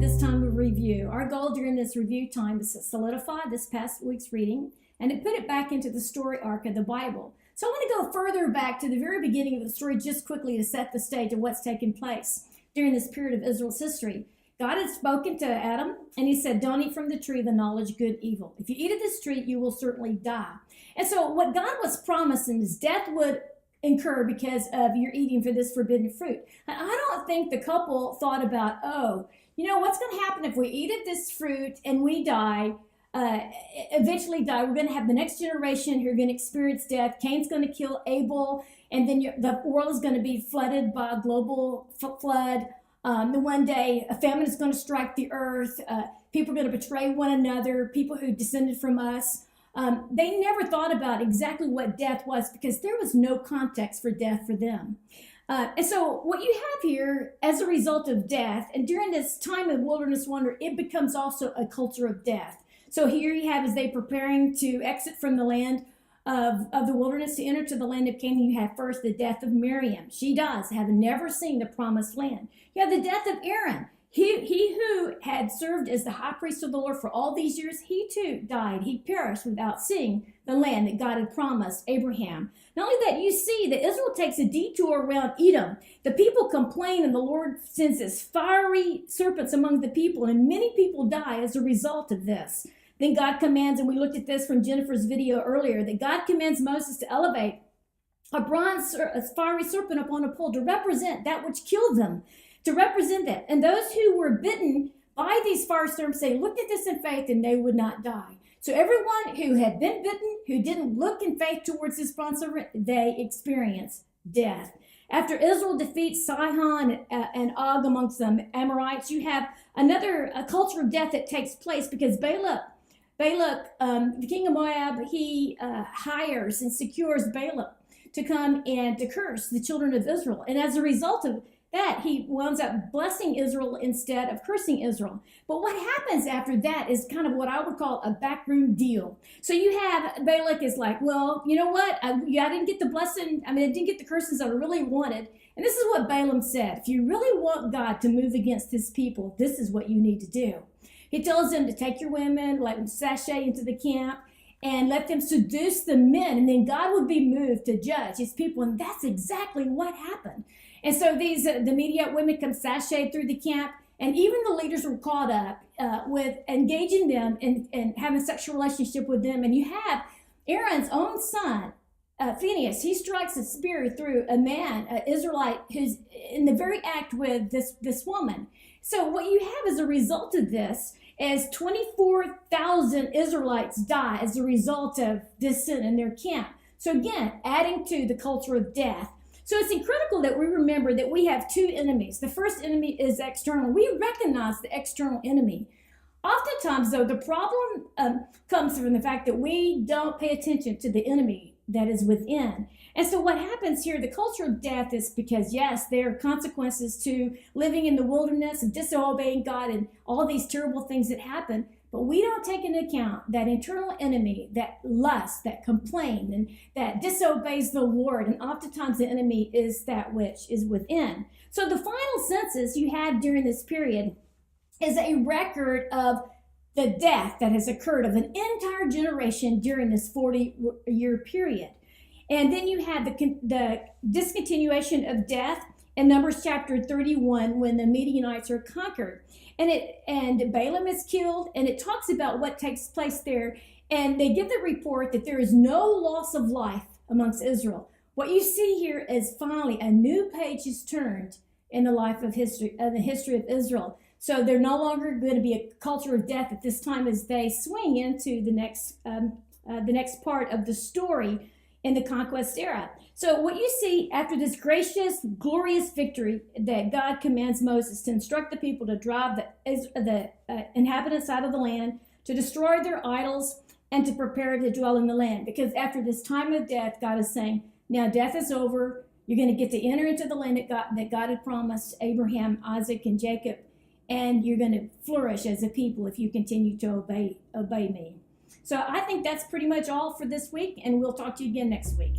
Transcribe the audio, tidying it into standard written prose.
this time of review. Our goal during this review time is to solidify this past week's reading and to put it back into the story arc of the Bible. So I want to go further back to the very beginning of the story just quickly to set the stage of what's taken place during this period of Israel's history. God had spoken to Adam and he said, don't eat from the tree of the knowledge of good and evil. If you eat of this tree, you will certainly die. And so what God was promising is death would incur because of your eating for this forbidden fruit. And I don't think the couple thought about, what's going to happen if we eat of this fruit and we die, eventually die. We're going to have the next generation who are going to experience death. Cain's going to kill Abel, and then the world is going to be flooded by a global flood. One day, a famine is going to strike the earth. People are going to betray one another, people who descended from us. They never thought about exactly what death was because there was no context for death for them. And so what you have here as a result of death, and during this time of wilderness wander, it becomes also a culture of death. So here you have, as they preparing to exit from the land of the wilderness to enter to the land of Canaan, you have first the death of Miriam. She dies, having never seen the promised land. You have the death of Aaron. He who had served as the high priest of the Lord for all these years, he too died. He perished without seeing the land that God had promised Abraham. Not only that, you see that Israel takes a detour around Edom. The people complain, and the Lord sends his fiery serpents among the people, and many people die as a result of this. Then God commands, and we looked at this from Jennifer's video earlier, that God commands Moses to elevate a fiery serpent upon a pole to represent that which killed them, to represent that. And those who were bitten by these fire serpents, they looked at this in faith and they would not die. So everyone who had been bitten, who didn't look in faith towards this bronze serpent, they experienced death. After Israel defeats Sihon and Og amongst the Amorites, you have a culture of death that takes place because Balak, the king of Moab, he hires and secures Balak to come and to curse the children of Israel. And as a result of that, he winds up blessing Israel instead of cursing Israel. But what happens after that is kind of what I would call a backroom deal. So you have Balak is like, well, you know what? I didn't get the blessing. I didn't get the curses I really wanted. And this is what Balaam said. If you really want God to move against his people, this is what you need to do. He tells them to take your women, let them sashay into the camp, and let them seduce the men, and then God would be moved to judge his people. And that's exactly what happened. And so the Midianite women come sashay through the camp, and even the leaders were caught up with engaging them and having a sexual relationship with them. And you have Aaron's own son, Phinehas. He strikes a spear through a man, an Israelite, who's in the very act with this woman. So what you have as a result of this is 24,000 Israelites die as a result of this sin in their camp. So again, adding to the culture of death. So it's critical that we remember that we have two enemies. The first enemy is external. We recognize the external enemy. Oftentimes, though, the problem comes from the fact that we don't pay attention to the enemy that is within. And so what happens here, the culture of death is because, yes, there are consequences to living in the wilderness and disobeying God and all these terrible things that happen. But we don't take into account that internal enemy, that lust, that complaint, and that disobeys the Lord. And oftentimes the enemy is that which is within. So the final census you have during this period is a record of the death that has occurred of an entire generation during this 40-year period. And then you have the discontinuation of death in Numbers chapter 31 when the Midianites are conquered. And Balaam is killed, and it talks about what takes place there. And they give the report that there is no loss of life amongst Israel. What you see here is finally a new page is turned in the life of history, the history of Israel. So they're no longer going to be a culture of death at this time as they swing into the next part of the story in the conquest era. So what you see after this gracious, glorious victory that God commands Moses to instruct the people to drive the inhabitants out of the land, to destroy their idols, and to prepare to dwell in the land. Because after this time of death, God is saying, now death is over. You're going to get to enter into the land that God had promised Abraham, Isaac, and Jacob. And you're going to flourish as a people if you continue to obey me. So I think that's pretty much all for this week, and we'll talk to you again next week.